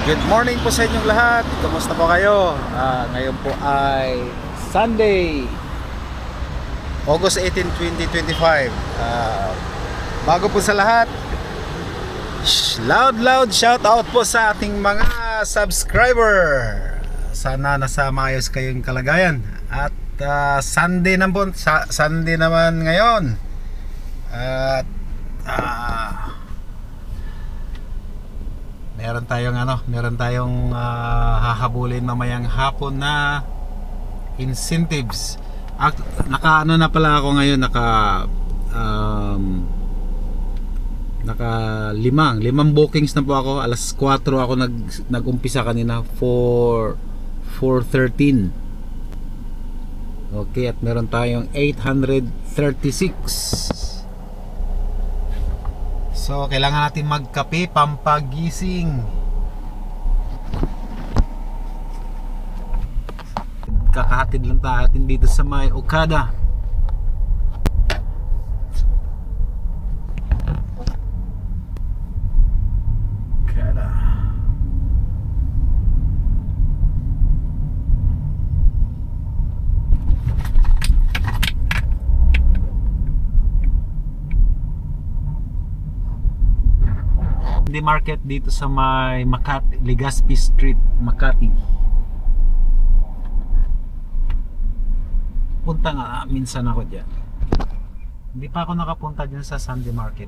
Good morning po sa inyong lahat. Kumusta po kayo? Ngayon po ay Sunday, August 18, 2025. Bago po sa lahat, loud shout out po sa ating mga subscriber. Sana nasa maayos kayong kalagayan. At Sunday naman, Sunday naman ngayon. At meron tayong hahabulin mamayang hapon na incentives. Naka na pala ako ngayon, limang bookings na po ako. Alas 4 ako nag-umpisa kanina, 4:13. Okay, at meron tayong 836. So, kailangan natin magkape pampagising. Kakahatid lang natin dito sa may Okada. The market dito sa may Makati, Legazpi Street, Makati. Punta nga minsan ako dyan. Hindi pa ako nakapunta dyan sa Sunday market.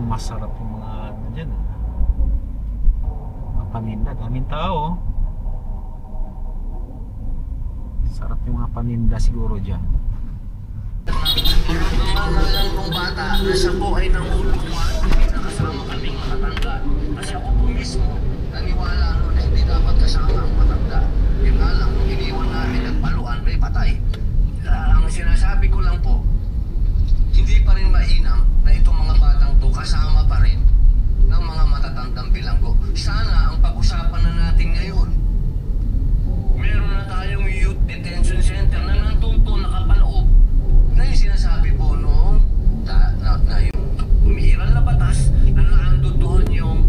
Masarap yung mga ano dyan, mga paninda, daming tao. Sarap yung mga paninda siguro dyan. Pangalan kong bata, nasa po ay nangulungan, hindi nakasama kaming matatanda. Kasi ako po mismo, naniwala nun na hindi dapat kasama ang matanda. Yung nga lang, nung iniwan namin nagpaluan, may patay. Ang sinasabi ko lang po, hindi pa rin mainam na itong mga batang to kasama pa rin ng mga matatandang bilanggo. Sana ang pag-usapan na natin ngayon, meron na tayong youth detention center na nandun po nakapaloob na yung sinasabi po noong na yung umiiral na batas na naandun doon yung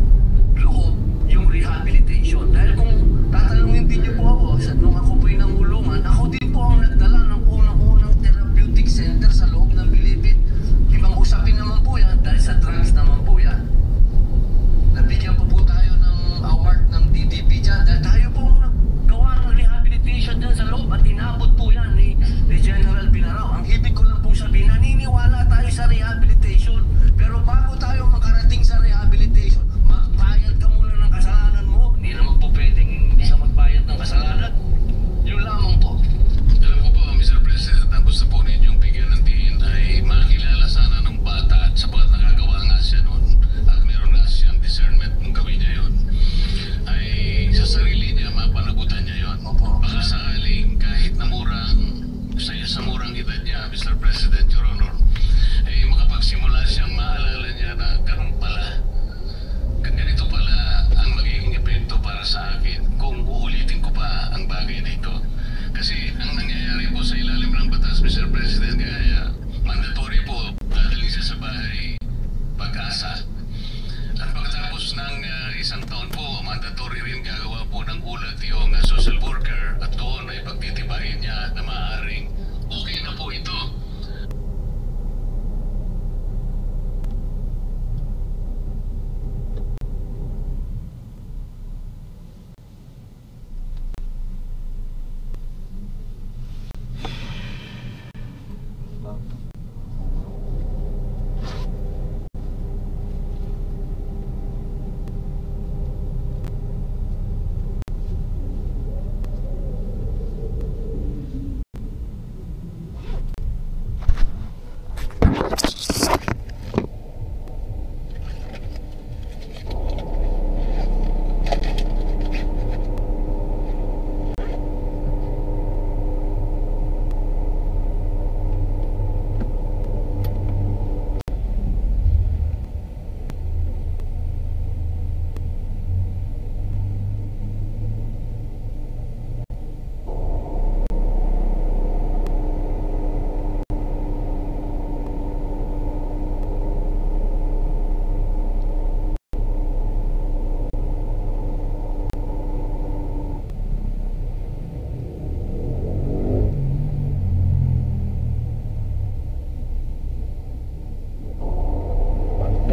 loob, yung rehabilitation. Dahil kung tatanungin din niyo po ako, nung ako po'y nangulungan, ako din po ang nagdala ng unang-unang therapeutic center sa loob ng Bilibid. Ibang usapin naman po yan dahil sa drugs naman po yan. Nabigyan po tayo ng award ng DDP dyan dahil tayo po ang naggawa ng rehabilitation dyan sa loob at inabot po yan ni General Binarao. Ang ibig ko lang pong sabihin, naniniwala tayo sa rehabilitation, pero bago tayo makarating sa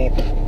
init.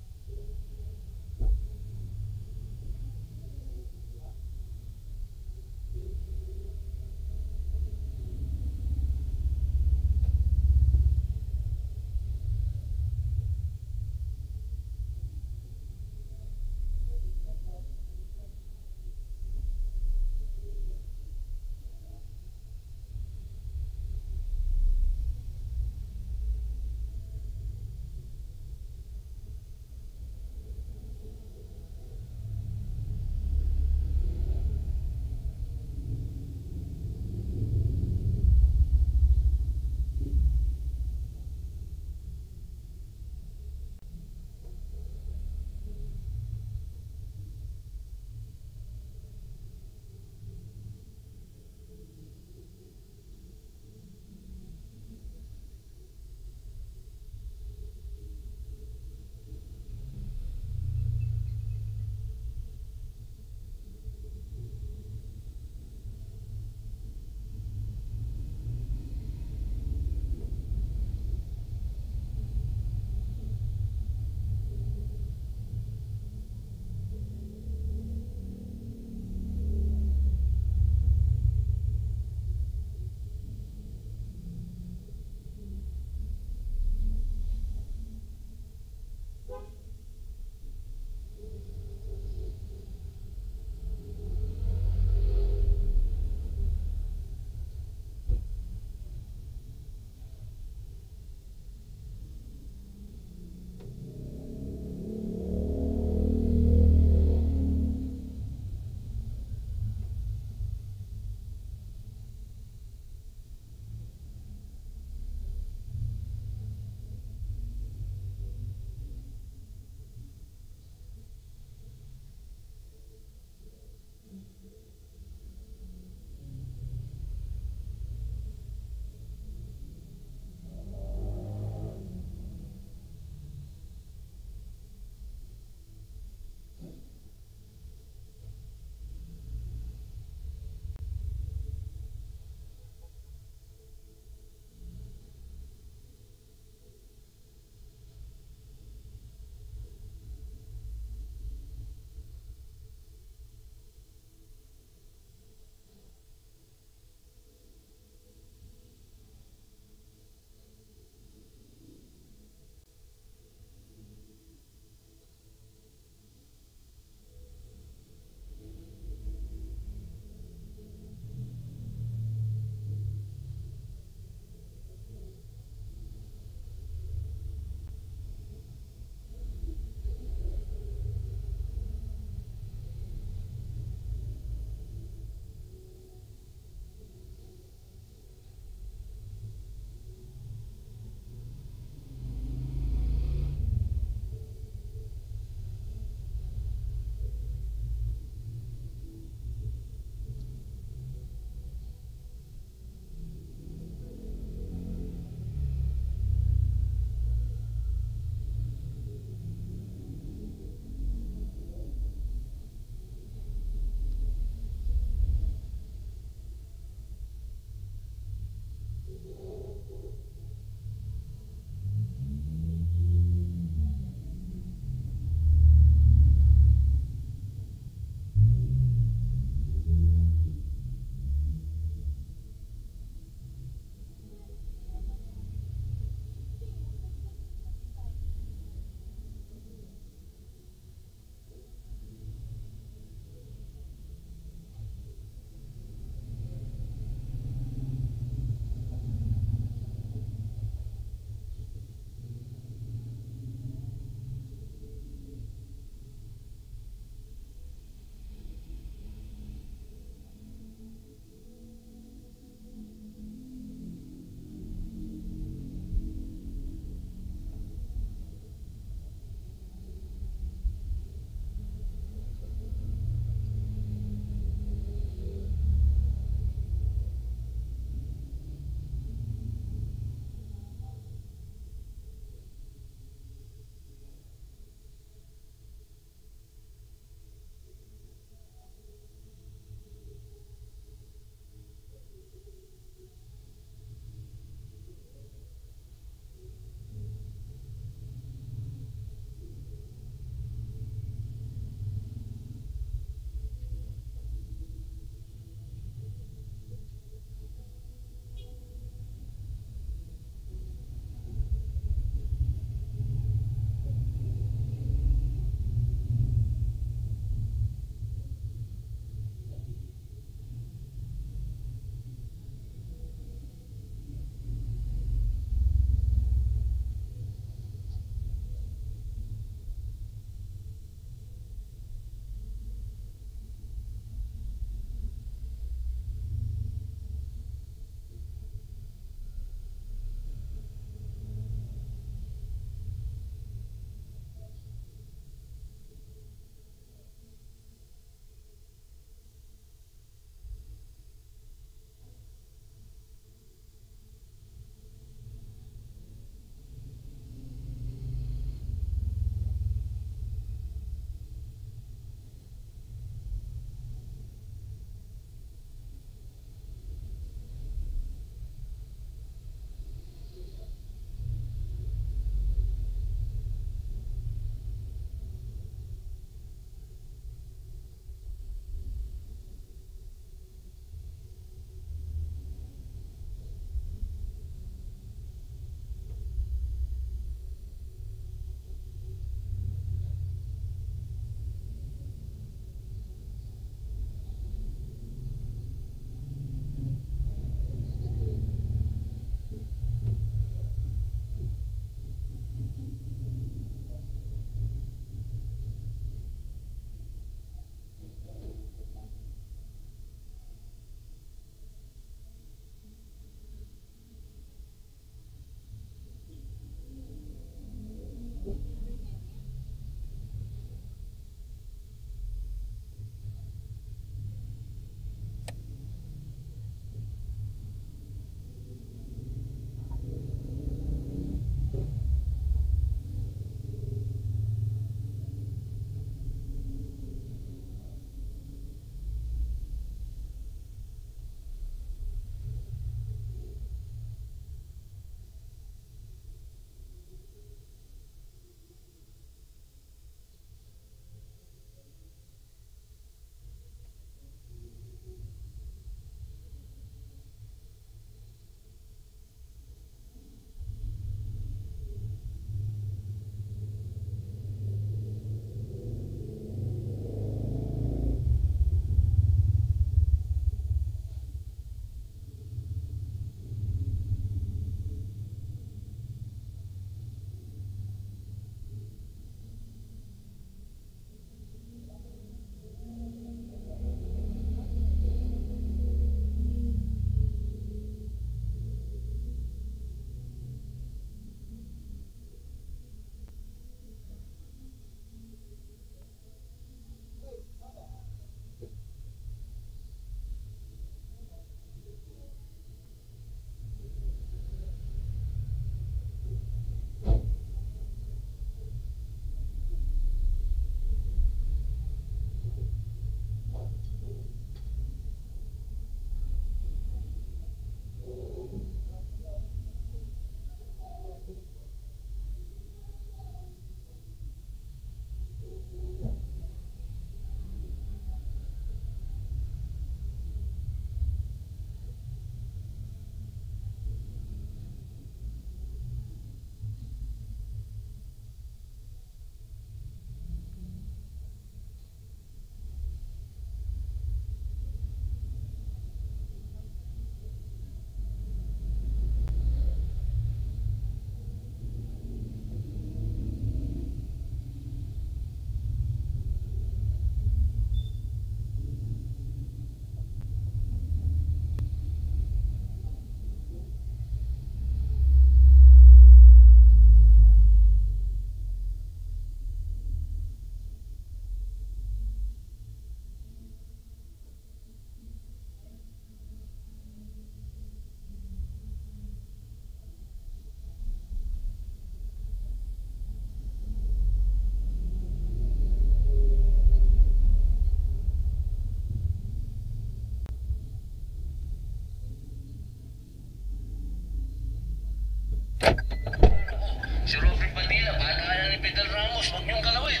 Tapos huwag niyong galawin.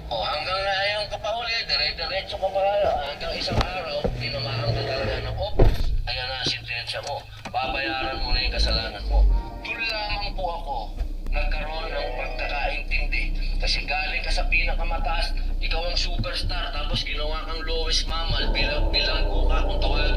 O hanggang na ayaw ka pa uli, dire-diretso ka pa hanggang isang araw, tinamaan ka talaga ng opos. Ayan na sentensya mo. Babayaran mo na yung kasalanan mo. Doon lamang po ako nagkaroon ng pagkakaintindi. Kasi galing ka sa pinakamataas, ikaw ang superstar, tapos ginawa kang lowest mammal, bilang ko ka kung tawag.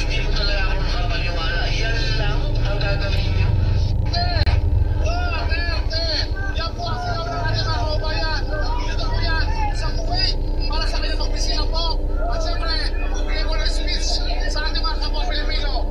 Hindi ko talaga ako nakapaniwala. Yan lang ang gagawin niyo. Yan po ang sinabi natin mga kababayan. Dito po yan sa Kuwait para sa kanyang opisina po. At siyempre, bigay ko ng speech sa ating mga kapwa Pilipino.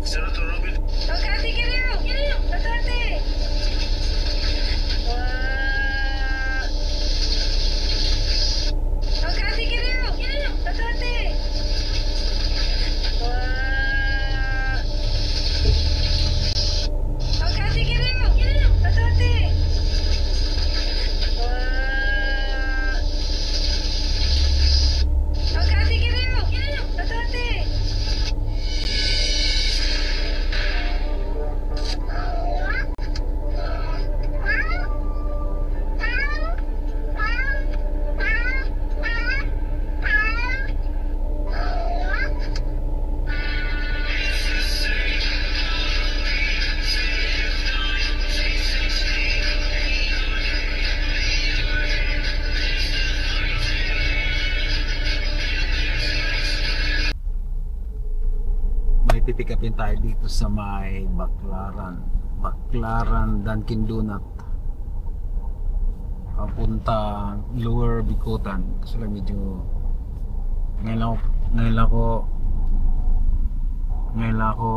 Senator Robin, Makati ka na! Makati! Makati ka na! Makati! Makati ka na! Makati! Makati ka na! Makati! May pipick upin tayo dito sa may Baclaran Dunkin Donut papunta Lower Bicutan. Kasi lang medyo ngayon lang ako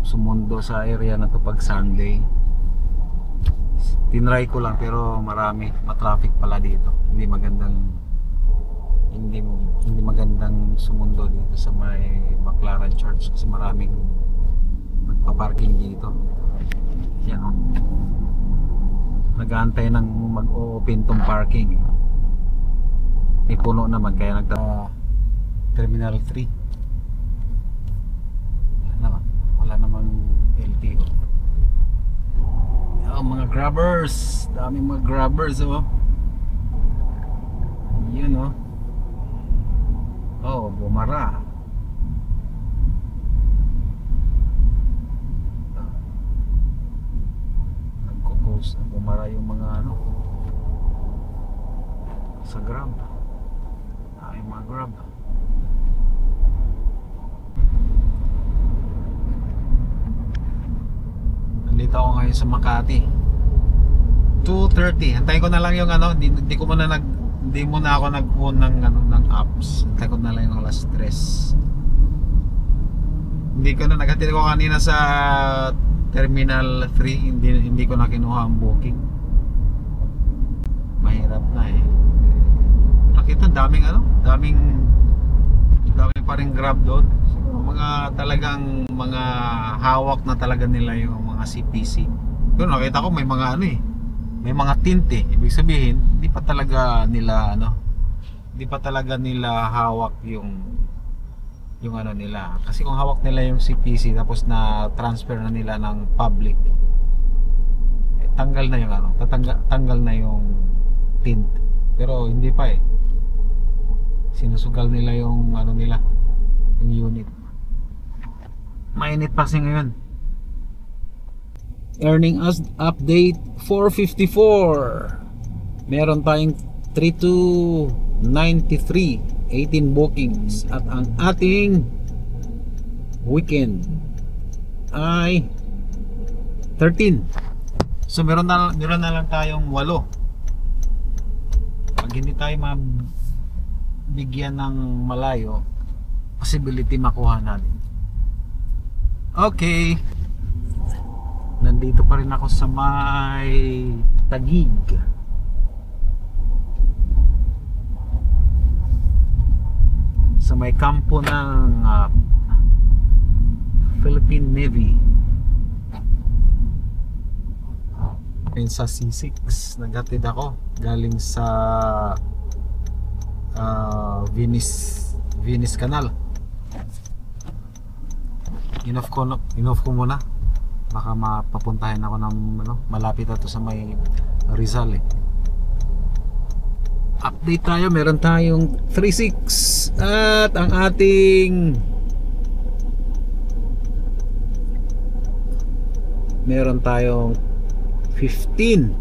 sumundo sa area na to pag Sunday. Tinry ko lang pero matraffic pala dito. Hindi magandang sumundo dito sa may Baclaran Church kasi maraming nagpa-parking dito. Yan o. Nag-aantay ng mag-open tong parking. May puno naman kaya Terminal 3. Wala namang LTO. Yan, mga grabbers. Daming mga grabbers oh. Yun oh. Oh, bumara. Nagkukos, bumara yung mga sa Grab. Ay, mga Grab. Nandito ako ngayon sa Makati. 2:30. Antayin ko na lang yung hindi muna ako nag-on ng apps. Hintay ko na lang yung alas 3. Naghatid ko kanina sa Terminal 3. Hindi ko na kinuha ang booking. Mahirap na eh. Nakita daming pa ring Grab doon. Mga talagang mga hawak na talaga nila yung mga CPC. Pero nakita ko may mga may mga tint eh. Ibig sabihin, hindi pa talaga nila hawak yung yung ano nila. Kasi kung hawak nila yung CPC tapos na transfer na nila ng public, eh, tanggal na yung ano, tanggal na yung tint. Pero hindi pa eh. Sinusugal nila yung ano nila, yung unit. Mainit pa kasi ngayon. Earning us update 454. Meron tayong 3293, 18 bookings, at ang ating weekend ay 13. So meron na lang tayong 8. Pag hindi tayo mabigyan ng malayo, possibility makuha natin. Okay, nandito pa rin ako sa may Taguig. Sa may kampo ng Philippine Navy. Ayun sa C6 naghatid ako galing sa Venice Canal. Inoff ko muna, baka mapapuntahin ako ng ano, malapit na to sa may Rizal eh. Update tayo, meron tayong 36 at ang ating meron tayong 15.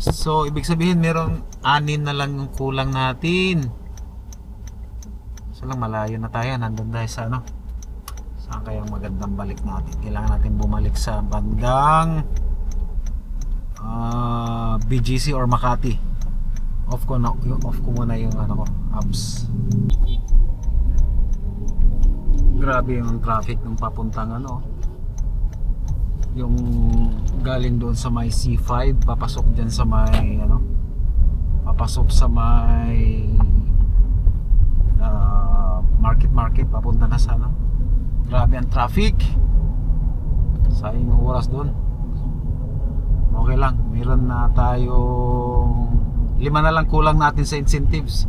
So ibig sabihin meron 6 na lang yung kulang natin. So lang malayo na tayo, nandun tayo sa ano, saan kayang magandang balik natin? Kailangan natin bumalik sa bandang BGC or Makati. Off ko muna yung ano ko, apps. Grabe yung traffic ng papuntang ano, yung galing doon sa may C5 papasok dyan sa may ano, papasok sa may market papunta na sa ano. Grabe ang traffic, sayang yung oras doon. Okay lang, meron na tayong 5 na lang kulang natin sa incentives.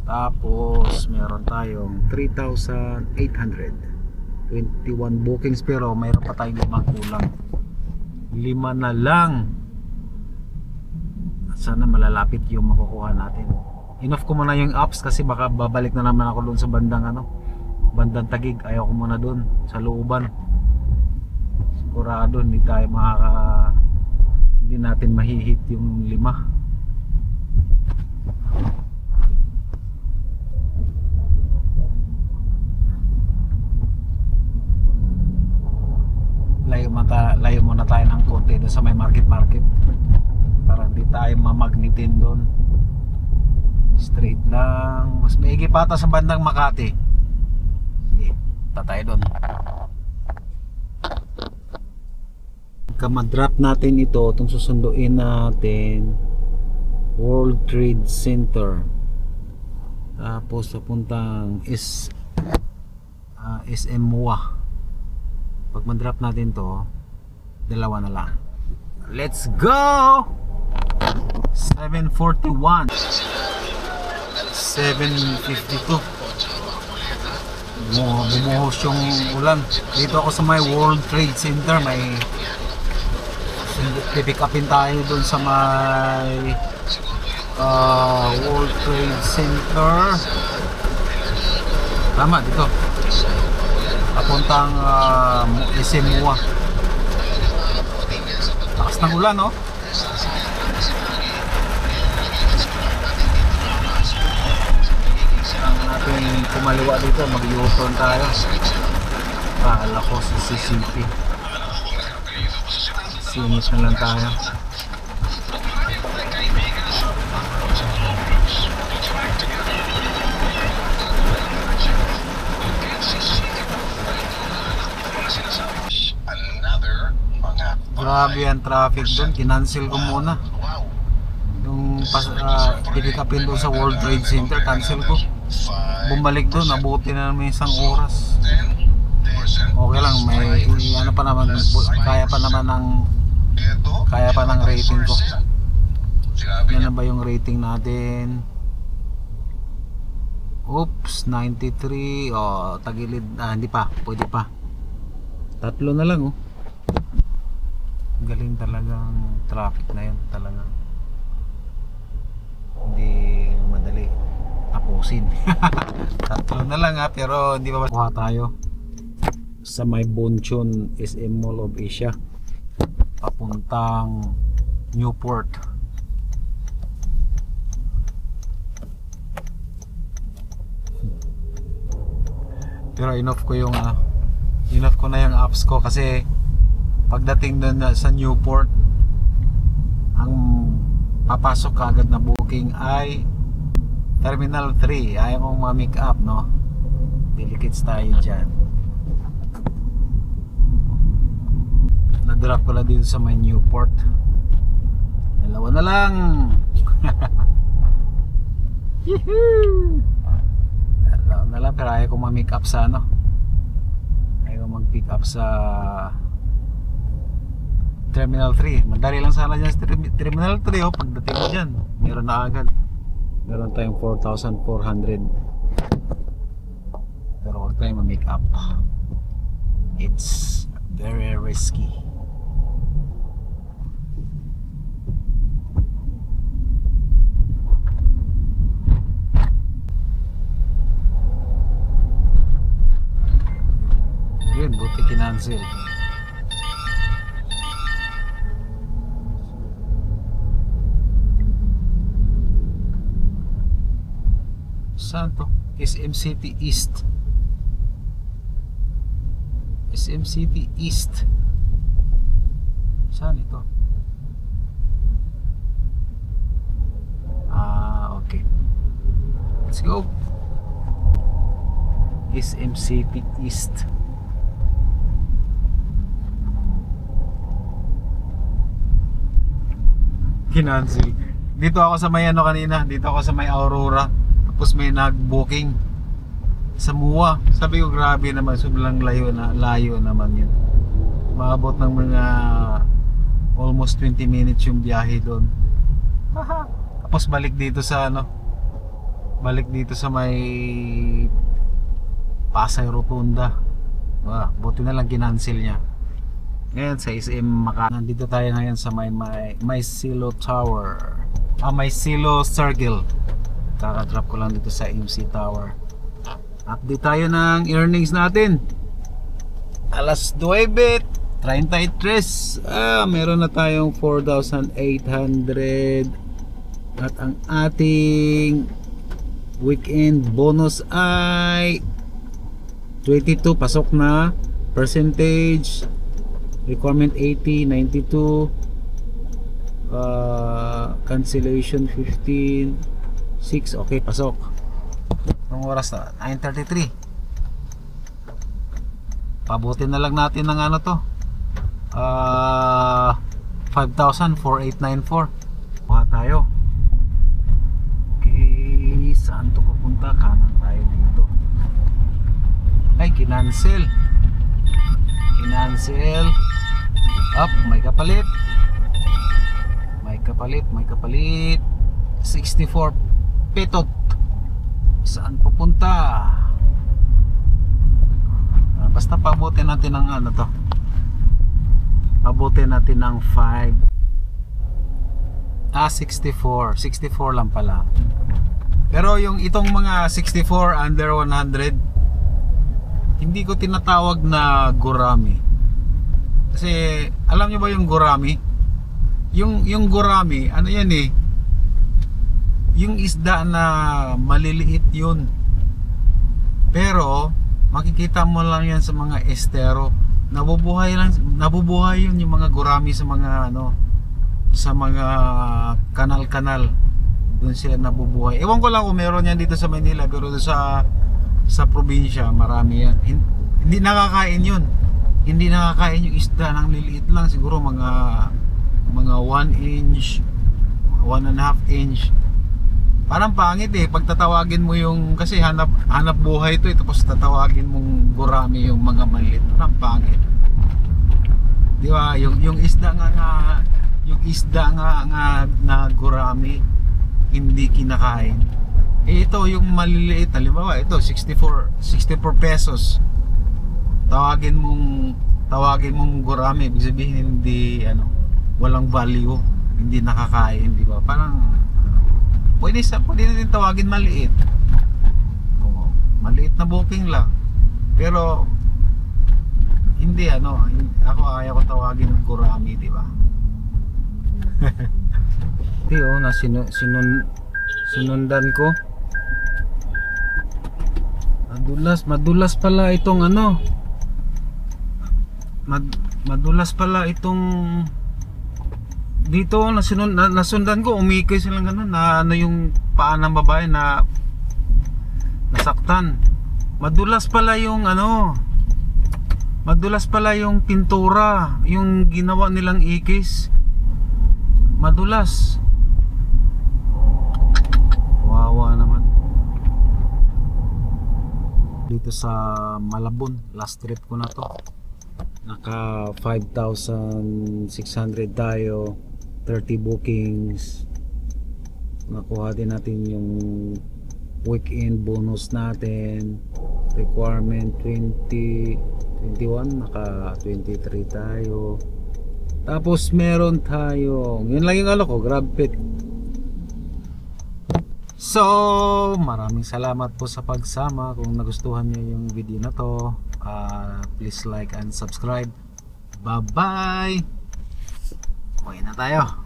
Tapos meron tayong 3,821 bookings, pero mayroon pa tayong 5 kulang. 5 na lang. Sana malalapit yung makukuha natin. Enough ko muna yung apps kasi baka babalik na naman ako doon sa bandang ano, bandang Taguig. Ayaw ko muna doon sa looban. Sigurado hindi natin mahihit yung 5. Layo muna tayo ng konti doon sa may market para hindi tayo mamagnitin doon. Straight lang, mas maigi pa ata sa bandang Makati. Sige, tatay doon. Pagka ma-drop natin ito, itong susunduin natin World Trade Center, tapos papuntang SM MOA. Pag ma-drop natin to, 2 na lang. Let's go! 7:41, 7:52. Bumuhos yung ulan. Dito ako sa may World Trade Center. May pipick upin tayo dun sa may World Trade Center. Tama, dito papuntang SM MOA. Takas ng ulan, no? Natin kumaliwa dito, mag-U-turn tayo. Paala ko sa CCP. Sinit na lang tayo. Grabe ang traffic doon, kinancel ko muna yung pipick upin doon sa World Trade Center. Cancel ko, bumalik doon, nabuti na naman 1 oras. Okay lang, may ano pa naman, kaya pa ng rating ko. Yan na ba yung rating natin? Oops, 93. Oh, tagilid. Hindi pa. Pwede pa. 3 na lang oh. Galing talagang traffic na yun talaga. Hindi madali tapusin. 3 na lang pero hindi pa kuha tayo sa may Bonchon SM Mall of Asia papuntang Newport. Pero enough ko na yung apps ko kasi pagdating doon sa Newport, ang papasok agad na booking ay Terminal 3. Ayaw mong ma-make up, no? Delicates tayo dyan. Na-drop ko lang dito sa may Newport. 2 na lang. Yehoo! 2 na lang, pero ayaw ko ma-make up sa ayaw ko mag-pick up sa Terminal 3. Madali lang sana dyan sa Terminal 3 oh. Pagdating mo dyan, meron na agad. Meron tayong 4,400. Pero huwag tayong ma-make up. It's very risky. Yun, buti kinancel. Saan to? SM City East. SM City East. Saan ito? Okay. Let's go. SM City East. Kinancel. Dito ako sa may kanina. Dito ako sa may Aurora. Tapos may nag-booking sa MUA. Sabi ko grabe naman, sobrang layo naman yun. Maabot ng mga almost 20 minutes yung biyahe doon. Tapos balik dito sa may Pasay Rotunda. Buti na lang kinancel niya. Ngayon sa SM Makati. Nandito tayo ngayon sa may Silo Tower. May Silo Circle. Kaka-drop ko lang dito sa MC Tower. Update tayo ng earnings natin. Alas 9:33. Meron na tayong 4,800. At ang ating weekend bonus ay 22. Pasok na. Percentage requirement 80, 92. Cancellation 15. 6, okay, pasok. Anong oras na? 9:33. Pabutin na lang natin ng 5,4894. Buha tayo. Okay, saan to pupunta? Kanan tayo dito. Ay, kinancel. Up, may kapalit. 64 petot. Saan pupunta? Basta pabutin natin ng pabutin natin ng 64 lang pala. Pero yung itong mga 64 under 100, hindi ko tinatawag na gurami. Kasi alam nyo ba yung gurami? Yung gurami, ano yan eh, yung isda na maliliit yun. Pero makikita mo lang yan sa mga estero. Nabubuhay yun yung mga gurami sa mga sa mga kanal-kanal. Doon sila nabubuhay. Ewan ko lang kung meron yan dito sa Manila, pero sa probinsya marami yan. Hindi nakakain yun. Hindi nakakain yung isda ng liliit lang, siguro mga 1 inch, 1.5 inch. Parang pangit eh pag tatawagin mo yung, kasi hanap buhay ito tapos tatawagin mong gurami yung mga maliit. Parang pangit, di ba? Yung isda nga na gurami hindi kinakain. Ito yung maliliit, halimbawa ito 64 pesos. Tawagin mong gurami, ibig sabihin hindi walang value, hindi nakakain, di ba? Parang pwede na din tawagin maliit. Oo, maliit na booking lang. Pero hindi ako ayaw ko tawagin ng gurami, di ba? Na sinundan ko. Madulas pala itong madulas pala itong dito nasundan ko, umikay silang na yung paa ng babae na nasaktan. Madulas pala yung pintura, yung ginawa nilang ikis. Madulas. Wawa naman. Dito sa Malabon, last trip ko na to. Naka 5,600 tayo, 30 bookings. Nakuha din natin yung weekend bonus natin. Requirement 21, naka 23 tayo. Tapos meron tayo, yun lang yung GrabPit. So, maraming salamat po sa pagsama. Kung nagustuhan niyo yung video na to, please like and subscribe. Bye bye. Uwi na tayo.